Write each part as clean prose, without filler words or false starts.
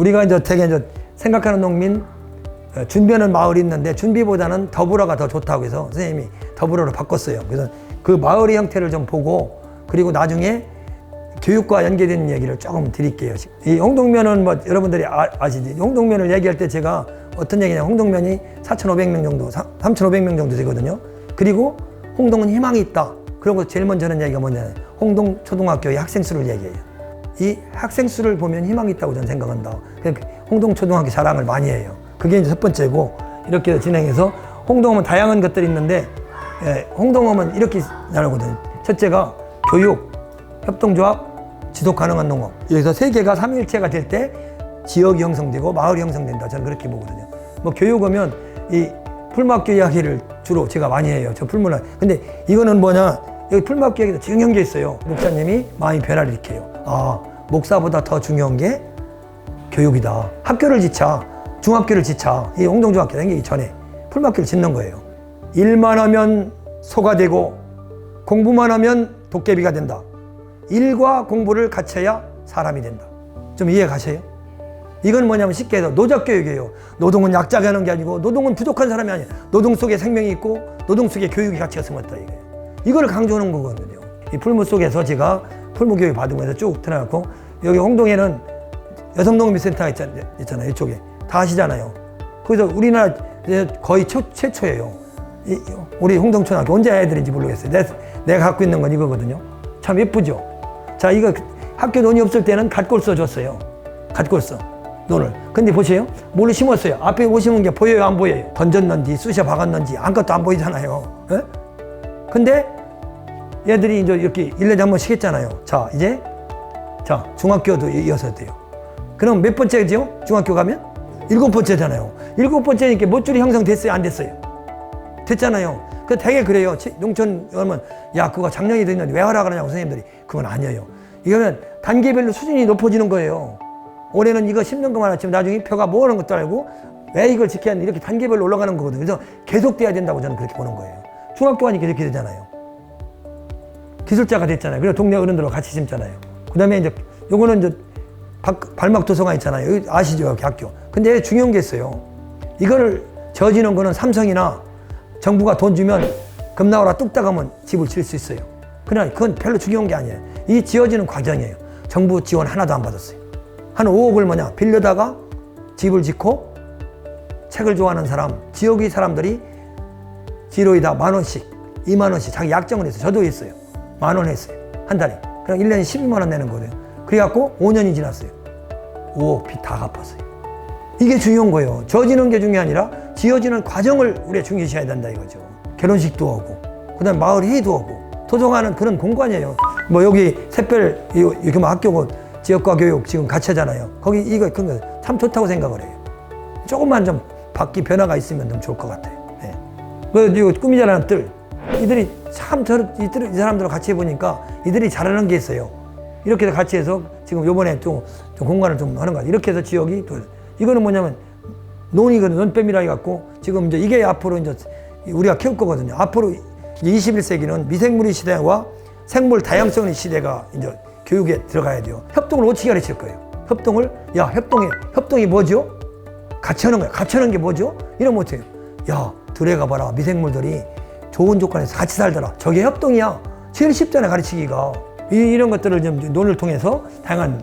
우리가 이제 되게 이제 생각하는 농민, 준비하는 마을이 있는데 준비보다는 더불어가 더 좋다고 해서 선생님이 더불어로 바꿨어요. 그래서 그 마을의 형태를 좀 보고, 그리고 나중에 교육과 연계된 얘기를 조금 드릴게요. 이 홍동면은 뭐 여러분들이 아시지? 홍동면을 얘기할 때 제가 어떤 얘기냐면, 홍동면이 4,500명 정도, 3,500명 정도 되거든요. 그리고 홍동은 희망이 있다. 그리고 제일 먼저 하는 얘기가 뭐냐면 홍동 초등학교의 학생 수를 얘기해요. 이 학생 수를 보면 희망이 있다고 저는 생각한다. 그러니까 홍동 초등학교 자랑을 많이 해요. 그게 이제 첫 번째고, 이렇게 진행해서 홍동은 다양한 것들이 있는데, 홍동은 이렇게 나누거든요. 첫째가 교육, 협동조합, 지속 가능한 농업. 여기서 세 개가 삼위일체가 될 때 지역이 형성되고 마을이 형성된다. 저는 그렇게 보거든요. 뭐 교육하면 이 풀막교 이야기를 주로 제가 많이 해요. 저 풀문화. 근데 이거는 뭐냐? 여기 풀막교 이야기도 중요한 게 있어요. 목사님이 마음의 변화를 일으켜요. 아, 목사보다 더 중요한 게 교육이다. 학교를 짓자. 중학교를 짓자. 이 홍동중학교 생기기 전에 풀막교를 짓는 거예요. 일만 하면 소가 되고 공부만 하면 도깨비가 된다. 일과 공부를 같이 해야 사람이 된다. 좀 이해 가세요? 이건 뭐냐면 쉽게 해서 노적교육이에요. 노동은 약자가 하는 게 아니고, 노동은 부족한 사람이 아니에요. 노동 속에 생명이 있고 노동 속에 교육이 같이 숨었다 이거예요. 이걸 강조하는 거거든요. 이 풀무 속에서 제가 풀무 교육 받으면서 쭉 들어갔고, 여기 홍동에는 여성농업센터가 있잖아요. 이쪽에 다 아시잖아요. 거기서 우리나라 거의 최초예요. 우리 홍동초등학교 언제 애들인지 모르겠어요. 내가 갖고 있는 건 이거거든요. 참 예쁘죠? 자, 이거 학교 논이 없을 때는 갓골서 줬어요. 갓골서 논을. 근데 보세요. 뭘 심었어요. 앞에 오시는 게 보여요, 안 보여요? 던졌는지 쑤셔 박았는지 아무것도 안 보이잖아요. 에? 근데 얘들이 이제 이렇게 1년에 한 번씩 했잖아요. 자, 이제 중학교도 이어서 돼요. 그럼 몇 번째죠? 중학교 가면? 7번째잖아요. 7번째니까 못줄이 형성됐어요, 안 됐어요? 됐잖아요. 그 되게 그래요. 농촌 오면, 야, 그거 작년이 됐는데 왜 하라 그러냐고 선생님들이. 그건 아니에요. 이거는 단계별로 수준이 높아지는 거예요. 올해는 이거 심는 것만 하지만 나중에 표가 뭐 하는 것도 알고 왜 이걸 지켜야 하는데, 이렇게 단계별로 올라가는 거거든요. 그래서 계속돼야 된다고 저는 그렇게 보는 거예요. 중학교 가니까 이렇게 되잖아요. 기술자가 됐잖아요. 그래서 동네 어른들하고 같이 심잖아요. 그 다음에 이제 요거는 이제 발막 도서관 있잖아요. 여기 아시죠? 여기 학교. 근데 중요한 게 있어요. 이거를 저지는 거는 삼성이나 정부가 돈 주면 금나오라 뚝딱 하면 집을 지을 수 있어요. 그러나 그건 별로 중요한 게 아니에요. 이 지어지는 과정이에요. 정부 지원 하나도 안 받았어요. 한 5억을 뭐냐 빌려다가 집을 짓고, 책을 좋아하는 사람, 지역의 사람들이 지로이다 10,000원씩, 20,000원씩 자기 약정을 했어요. 저도 했어요. 10,000원 했어요. 한 달에. 그럼 1년에 12만 원 내는 거예요. 그래갖고 5년이 지났어요. 5억 빚 다 갚았어요. 이게 중요한 거예요. 지어지는 게 중요한 게 아니라 지어지는 과정을 우리가 중요시해야 된다 이거죠. 결혼식도 하고, 그 다음에 마을 회의도 하고, 도정하는 그런 공간이에요. 뭐 여기 샛별 이렇게 뭐 학교고 지역과 교육 지금 같이 하잖아요. 거기 이거 그런 거 참 좋다고 생각을 해요. 조금만 좀 바퀴 변화가 있으면 좀 좋을 것 같아요. 네. 그 꿈이자라는 뜰, 이들이 참 이 사람들과 같이 해보니까 이들이 잘하는 게 있어요. 이렇게 해서 같이 해서 지금 요번에 좀 공간을 좀 하는 거 같아요. 이렇게 해서 지역이 또, 이거는 뭐냐면 논이거든, 논뱀이라 해갖고 지금 이제 이게 앞으로 이제 우리가 키울 거거든요. 앞으로 21세기는 미생물의 시대와 생물 다양성의 시대가 이제 교육에 들어가야 돼요. 협동을 어떻게 가르칠 거예요? 협동을, 야, 협동이 뭐죠? 같이 하는 거야. 같이 하는 게 뭐죠? 이러면 어떡해요? 야, 들어가 봐라. 미생물들이 좋은 조건에서 같이 살더라. 저게 협동이야. 제일 쉽잖아요, 가르치기가. 이런 것들을 좀 논을 통해서 다양한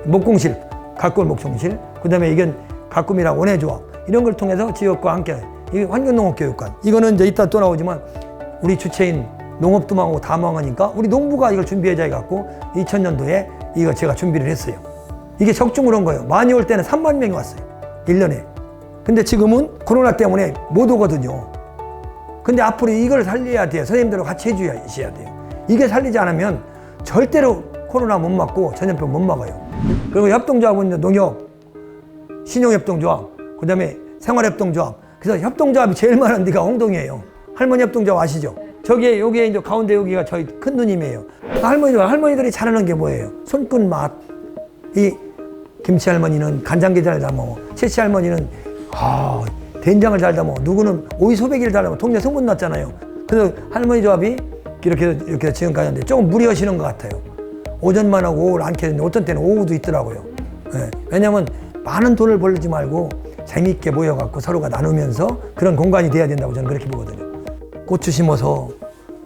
목공실, 가꿀 목공실, 그 다음에 이건 가꿈이랑 원해조합, 이런 걸 통해서 지역과 함께, 이게 환경농업교육관. 이거는 이제 이따 또 나오지만 우리 주체인 농업도 망하고 다 망하니까 우리 농부가 이걸 준비해자 해갖고 2000년도에 이거 제가 준비를 했어요. 이게 적중을 한 거예요. 많이 올 때는 3만 명이 왔어요. 1년에. 근데 지금은 코로나 때문에 못 오거든요. 근데 앞으로 이걸 살려야 돼요. 선생님들과 같이 해주셔야 돼요. 이게 살리지 않으면 절대로 코로나 못 막고 전염병 못 막아요. 그리고 협동조합은 농협, 신용협동조합, 그 다음에 생활협동조합. 그래서 협동조합이 제일 많은 데가 홍동이에요. 할머니 협동조합 아시죠? 저기에, 여기에 이제 가운데 여기가 저희 큰 누님이에요. 할머니들이 잘하는 게 뭐예요? 손끝 맛. 이 김치 할머니는 간장게 잘 담어, 채치 할머니는 된장을 잘 담어, 누구는 오이 소배기를 잘 담어. 동네 소문 났잖아요. 그래서 할머니 조합이 이렇게 지금까지 하는데 조금 무리하시는 것 같아요. 오전만 하고 오후를 안 캐는데 어떤 때는 오후도 있더라고요. 네. 왜냐면 많은 돈을 벌지 말고 재미있게 모여갖고 서로가 나누면서 그런 공간이 돼야 된다고 저는 그렇게 보거든요. 고추 심어서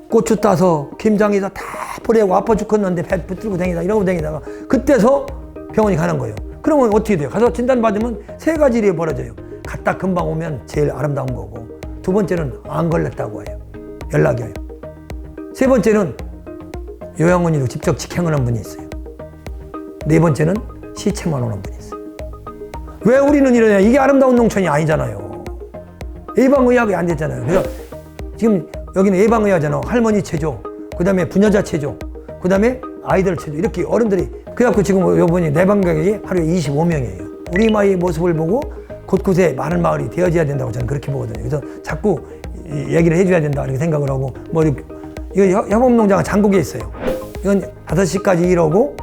고추 따서 김장에서 다 버리고 아파 죽겠는데 배 붙들고 다니다 이러고 다니다가 그때서 병원에 가는 거예요. 그러면 어떻게 돼요? 가서 진단받으면 세 가지 일이 벌어져요. 갔다 금방 오면 제일 아름다운 거고, 두 번째는 안 걸렸다고 해요. 연락이 와요. 세 번째는 요양원으로 직접 직행하는 분이 있어요. 네 번째는 시체만 오는 분이 있어요. 왜 우리는 이러냐? 이게 아름다운 농촌이 아니잖아요. 예방의학이 안 됐잖아요. 그래서 지금 여기는 예방의학잖아. 할머니 체조, 그 다음에 부녀자 체조, 그 다음에 아이들 체조, 이렇게 어른들이. 그래갖고 지금 요번에 내방가격이 하루에 25명이에요. 우리 마을의 모습을 보고 곳곳에 많은 마을이 되어져야 된다고 저는 그렇게 보거든요. 그래서 자꾸 얘기를 해줘야 된다 이렇게 생각을 하고, 뭐 이거 협업농장은 장국에 있어요. 이건 5시까지 일하고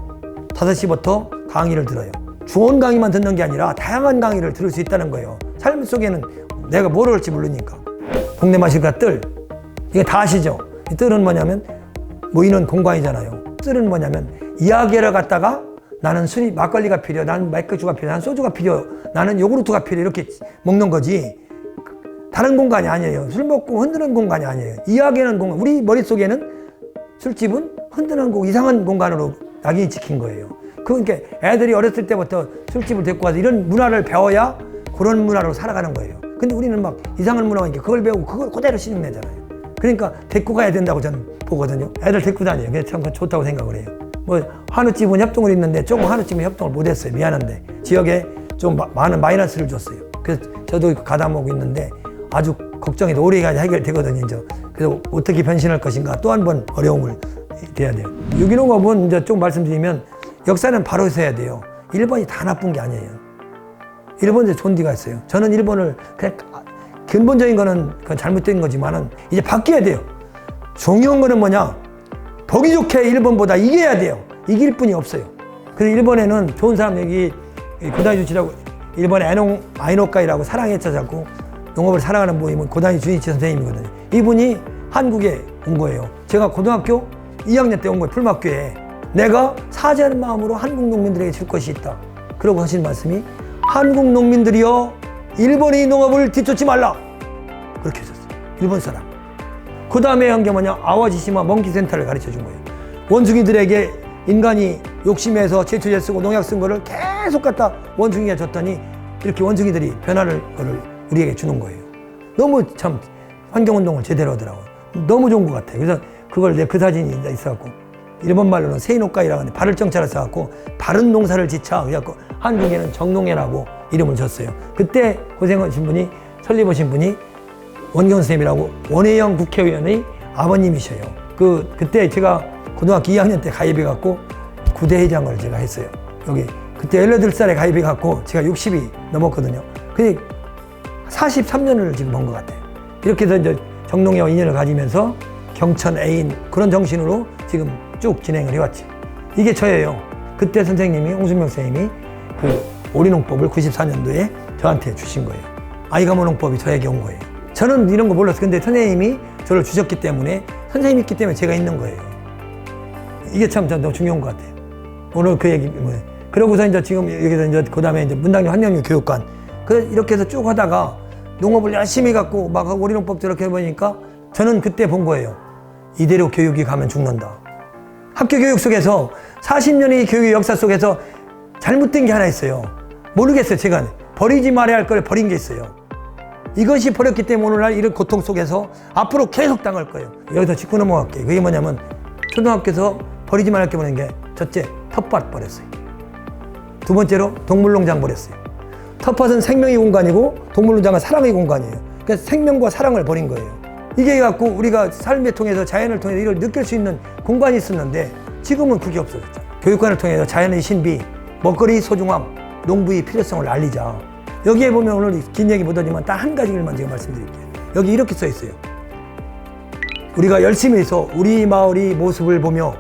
5시부터 강의를 들어요. 좋은 강의만 듣는 게 아니라 다양한 강의를 들을 수 있다는 거예요. 삶 속에는 내가 뭘 할지 모르니까. 동네 마실과 뜰, 이게 다 아시죠? 이 뜰은 뭐냐면 모이는 공간이잖아요. 뜰은 뭐냐면 이야기하러 갔다가 나는 술이 막걸리가 필요, 나는 맥주가 필요, 나는 소주가 필요, 나는 요구르트가 필요, 이렇게 먹는 거지 다른 공간이 아니에요. 술 먹고 흔드는 공간이 아니에요. 이야기하는 공간. 우리 머릿속에는 술집은 흔드는 이상한 공간으로 낙인이 찍힌 거예요. 그러니까 애들이 어렸을 때부터 술집을 데리고 와서 이런 문화를 배워야 그런 문화로 살아가는 거예요. 근데 우리는 막 이상한 문화가 있으니까 그걸 배우고 그걸 그대로 신용내잖아요. 그러니까 데리고 가야 된다고 저는 보거든요. 애들 데리고 다녀요. 그래서 참 좋다고 생각을 해요. 뭐 한우집은 협동을 했는데 조금 한우집은 협동을 못했어요. 미안한데 지역에 좀 많은 마이너스를 줬어요. 그래서 저도 가담하고 있는데 아주 걱정이 오래가 해결되거든요. 이제. 그래서 어떻게 변신할 것인가 또 한 번 어려움을 돼야 돼요. 유기농업은 이제 좀 말씀드리면 역사는 바로 서야 돼요. 일본이 다 나쁜 게 아니에요. 일본에 좋은 데가 있어요. 저는 일본을 그냥 근본적인 거는 그건 잘못된 거지만은 이제 바뀌어야 돼요. 중요한 거는 뭐냐? 보기 좋게 일본보다 이겨야 돼요. 이길 뿐이 없어요. 그래서 일본에는 좋은 사람 여기 고다니 주치라고 일본의 아이노카이라고 사랑에 찾았고 농업을 사랑하는 모임은 고다니 주니치 선생님이거든요. 이분이 한국에 온 거예요. 제가 고등학교 2학년 때 온 거예요. 풀막교에. 내가 사죄하는 마음으로 한국 농민들에게 줄 것이 있다. 그러고 하신 말씀이 한국 농민들이여 일본의 농업을 뒤쫓지 말라. 그렇게 하셨어요. 일본 사람. 그 다음에 한 게 뭐냐? 아와지시마 멍키센터를 가르쳐 준 거예요. 원숭이들에게 인간이 욕심에서 제초제 쓰고 농약 쓴 거를 계속 갖다 원숭이가 줬더니 이렇게 원숭이들이 변화를 우리에게 주는 거예요. 너무 참 환경운동을 제대로 하더라고요. 너무 좋은 것 같아요. 그래서 그걸 그 사진이 있어갖고 일본 말로는 세이노카이라고 하는데 바를 정자를 써갖고 바른 농사를 지차 그래갖고 한국에는 정농해라고 이름을 줬어요. 그때 고생하신 분이 설립하신 분이 원경 선생님이라고 원혜영 국회의원의 아버님이셔요. 그때 제가 고등학교 2학년 때 가입해갖고 구대회장을 제가 했어요. 여기 그때 18살에 가입해갖고 제가 60이 넘었거든요. 근데 43년을 지금 본 것 같아요. 이렇게 해서 이제 정농회와 인연을 가지면서 경천 애인 그런 정신으로 지금 쭉 진행을 해왔죠. 이게 저예요. 그때 선생님이 홍순명 선생님이 그 오리농법을 94년도에 저한테 주신 거예요. 아이가모농법이 저에게 온 거예요. 저는 이런 거 몰랐어요. 근데 선생님이 저를 주셨기 때문에 선생님이 있기 때문에 제가 있는 거예요. 이게 참 너무 중요한 것 같아요. 오늘 그 얘기 뭐 그러고서 이제 지금 여기서 이제 그다음에 이제 문당리 환경유 교육관 이렇게 해서 쭉 하다가 농업을 열심히 갖고 막 오리농법 저렇게 해보니까 저는 그때 본 거예요. 이대로 교육이 가면 죽는다. 학교 교육 속에서 40년의 교육의 역사 속에서 잘못된 게 하나 있어요. 모르겠어요. 제가 버리지 말아야 할 걸 버린 게 있어요. 이것이 버렸기 때문에 오늘날 이런 고통 속에서 앞으로 계속 당할 거예요. 여기서 짚고 넘어갈게요. 그게 뭐냐면 초등학교에서 버리지 말아야 할 게 뭐냐면 첫째, 텃밭 버렸어요. 두 번째로 동물농장 버렸어요. 텃밭은 생명의 공간이고 동물농장은 사랑의 공간이에요. 그래서 생명과 사랑을 버린 거예요. 이게 갖고 우리가 삶을 통해서 자연을 통해서 이걸 느낄 수 있는 공간이 있었는데 지금은 그게 없어졌잖아요. 교육관을 통해서 자연의 신비, 먹거리 소중함, 농부의 필요성을 알리자. 여기에 보면 오늘 긴 얘기 못하지만 딱 한 가지만 제가 말씀드릴게요. 여기 이렇게 써 있어요. 우리가 열심히 해서 우리 마을의 모습을 보며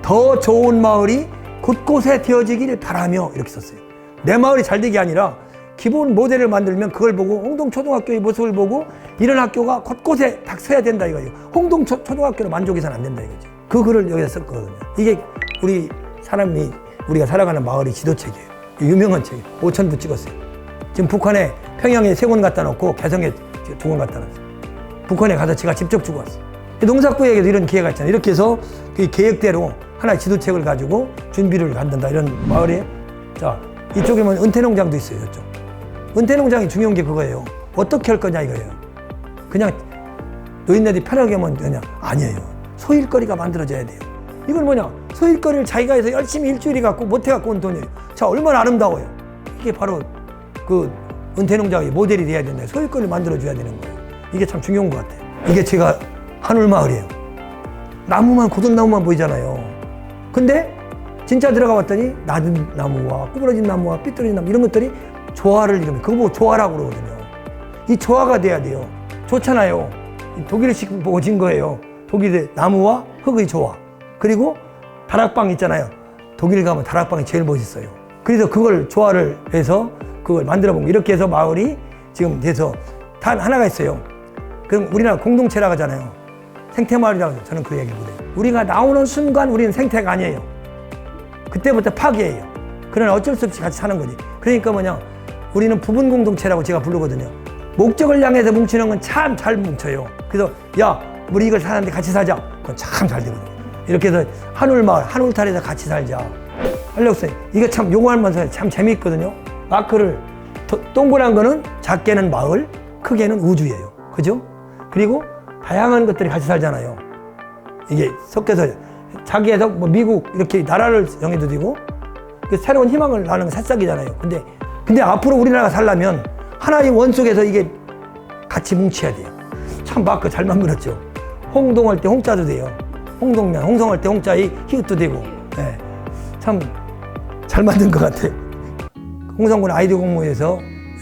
더 좋은 마을이 곳곳에 되어지길 바라며 이렇게 썼어요. 내 마을이 잘 되게 아니라 기본 모델을 만들면 그걸 보고 홍동초등학교의 모습을 보고 이런 학교가 곳곳에 딱 서야 된다 이거예요. 홍동초등학교로 만족해서는 안 된다 이거죠. 그 글을 여기다 썼거든요. 이게 우리 사람이 우리가 살아가는 마을의 지도책이에요. 유명한 책 5,000부 찍었어요. 지금 북한에 평양에 3권 갖다 놓고 개성에 2권 갖다 놨어요. 북한에 가서 제가 직접 주고 왔어요. 농사구에게도 이런 기회가 있잖아요. 이렇게 해서 그 계획대로 하나의 지도책을 가지고 준비를 갖는다 이런 마을이에요. 자, 이쪽에 보면 은퇴농장도 있어요. 이쪽. 은퇴농장이 중요한 게 그거예요. 어떻게 할 거냐 이거예요. 그냥 노인네들이 편하게 하면 되냐? 아니에요. 소일거리가 만들어져야 돼요. 이건 뭐냐? 소일거리를 자기가 해서 열심히 일주일이 갖고 못해 갖고 온 돈이에요. 자, 얼마나 아름다워요. 이게 바로 그 은퇴농장의 모델이 돼야 된다. 소일거리를 만들어줘야 되는 거예요. 이게 참 중요한 것 같아요. 이게 제가 한울마을이에요. 나무만, 고등나무만 보이잖아요. 근데 진짜 들어가 봤더니 낮은 나무와 구부러진 나무와 삐뚤어진 나무 이런 것들이 조화를 이루면 그거 보고 조화라고 그러거든요. 이 조화가 돼야 돼요. 좋잖아요. 독일식 보고 진 거예요. 독일의 나무와 흙의 조화. 그리고 다락방 있잖아요. 독일 가면 다락방이 제일 멋있어요. 그래서 그걸 조화를 해서 그걸 만들어 본 거. 이렇게 해서 마을이 지금 돼서 단 하나가 있어요. 그럼 우리나라 공동체라고 하잖아요. 생태마을이라고 저는 그 얘기를 못해요. 우리가 나오는 순간 우리는 생태가 아니에요. 그때부터 파괴예요. 그러나 어쩔 수 없이 같이 사는 거지. 그러니까 뭐냐, 우리는 부분 공동체라고 제가 부르거든요. 목적을 향해서 뭉치는 건 참 잘 뭉쳐요. 그래서 야, 우리 이걸 사는데 같이 살자. 그건 참 잘 되거든요. 이렇게 해서 한울마을, 한울탈에서 같이 살자. 하려고 이게 참 요구하면서 참 재미있거든요. 마크를 동그란 거는 작게는 마을, 크게는 우주예요. 그죠? 그리고 다양한 것들이 같이 살잖아요. 이게 섞여서 자기에서 뭐 미국 이렇게 나라를 정해도 되고 새로운 희망을 나는 새싹이잖아요. 근데 앞으로 우리나라가 살려면 하나의 원 속에서 이게 같이 뭉쳐야 돼요. 참 마크 잘 만들었죠. 홍동할 때 홍자도 돼요. 홍동면, 홍성할 때 홍자의 히읗도 되고. 네. 참 잘 만든 것 같아요. 홍성군 아이디어 공모에서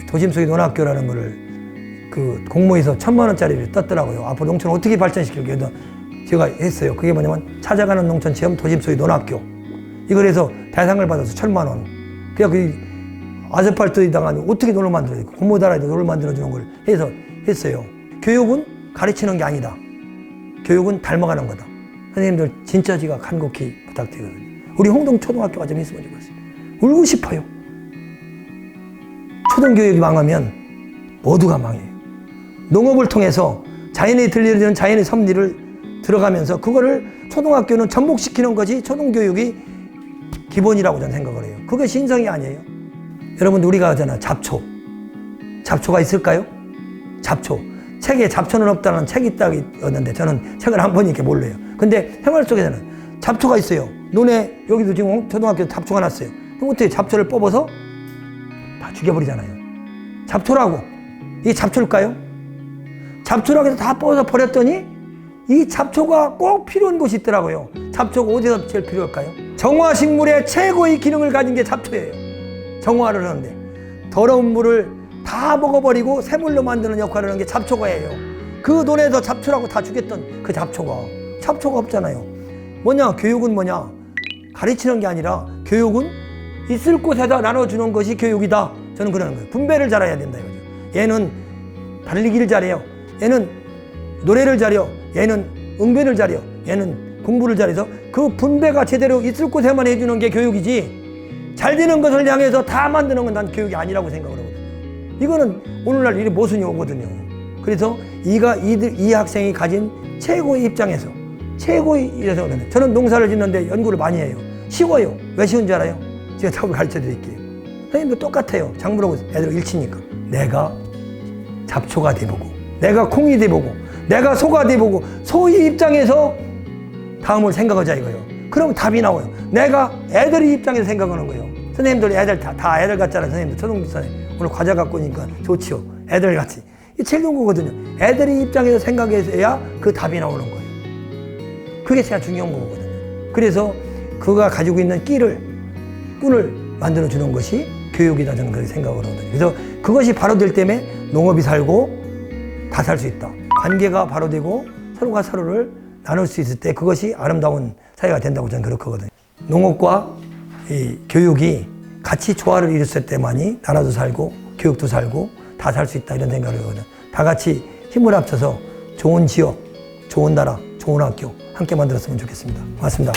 도심 속의 논학교라는 거를 그 공모에서 1,000만 원짜리를 떴더라고요. 앞으로 농촌을 어떻게 발전시킬까 해서 제가 했어요. 그게 뭐냐면 찾아가는 농촌 체험 도심 속의 논학교. 이걸 해서 대상을 받아서 1,000만 원. 그냥 그 아스팔트에다가 어떻게 논을 만들어요? 공모다라에다 논을 만들어주는 걸 해서 했어요. 교육은 가르치는 게 아니다. 교육은 닮아가는 거다. 선생님들 진짜 제가 간곡히 부탁드리거든요. 우리 홍동초등학교가 좀 했으면 좋겠어요. 울고 싶어요. 초등교육이 망하면 모두가 망해요. 농업을 통해서 자연에 들려주는 자연의 섭리를 들어가면서 그거를 초등학교는 접목시키는 것이 초등교육이 기본이라고 저는 생각을 해요. 그게 신성이 아니에요. 여러분들 우리가 하잖아, 잡초. 잡초가 있을까요? 잡초. 책에 잡초는 없다는 책이 있다였는데 저는 책을 한 번 이렇게 몰라요. 근데 생활 속에서는 잡초가 있어요. 논에 여기도 지금 초등학교 잡초가 났어요. 그럼 어떻게 잡초를 뽑아서 다 죽여버리잖아요. 잡초라고. 이게 잡초일까요? 잡초라고 해서 다 뽑아서 버렸더니 이 잡초가 꼭 필요한 곳이 있더라고요. 잡초가 어디서 제일 필요할까요? 정화식물의 최고의 기능을 가진 게 잡초예요. 정화를 하는데 더러운 물을 다 먹어버리고 새물로 만드는 역할을 하는 게 잡초가예요. 그 논에서 잡초라고 다 죽였던 그 잡초가 없잖아요. 뭐냐, 교육은 뭐냐, 가르치는 게 아니라 교육은 있을 곳에다 나눠주는 것이 교육이다. 저는 그러는 거예요. 분배를 잘해야 된다 이거죠. 얘는 달리기를 잘해요. 얘는 노래를 잘해요. 얘는 응변을 잘해요. 얘는 공부를 잘해서 그 분배가 제대로 있을 곳에만 해주는 게 교육이지, 잘 되는 것을 향해서 다 만드는 건 난 교육이 아니라고 생각을 하거든요. 이거는 오늘날 일이 모순이 오거든요. 그래서 이 학생이 가진 최고의 입장에서 최고의 저는 농사를 짓는데 연구를 많이 해요. 쉬워요. 왜 쉬운 줄 알아요? 제가 답을 가르쳐 드릴게요. 선생님도 똑같아요. 장물하고 애들 일치니까. 내가 잡초가 돼보고, 내가 콩이 돼보고, 내가 소가 돼보고, 소의 입장에서 다음을 생각하자 이거예요. 그럼 답이 나와요. 내가 애들의 입장에서 생각하는 거예요. 선생님들 애들 다 애들 같잖아요. 선생님들 초등교사님 오늘 과자 갖고 오니까 좋지요. 애들 같이. 이게 제일 좋은 거거든요. 애들의 입장에서 생각해야 그 답이 나오는 거예요. 그게 제일 중요한 거거든요. 그래서 그가 가지고 있는 꾼을 만들어 주는 것이 교육이다, 저는 그렇게 생각을 하거든요. 그래서 그것이 바로 될 때문에 농업이 살고 다 살 수 있다. 관계가 바로 되고 서로가 서로를 나눌 수 있을 때 그것이 아름다운 사회가 된다고 저는 그렇게 하거든요. 농업과 이 교육이 같이 조화를 이뤘을 때만이 나라도 살고 교육도 살고 다 살 수 있다, 이런 생각을 하거든요. 다 같이 힘을 합쳐서 좋은 지역, 좋은 나라, 좋은 학교 함께 만들었으면 좋겠습니다. 고맙습니다.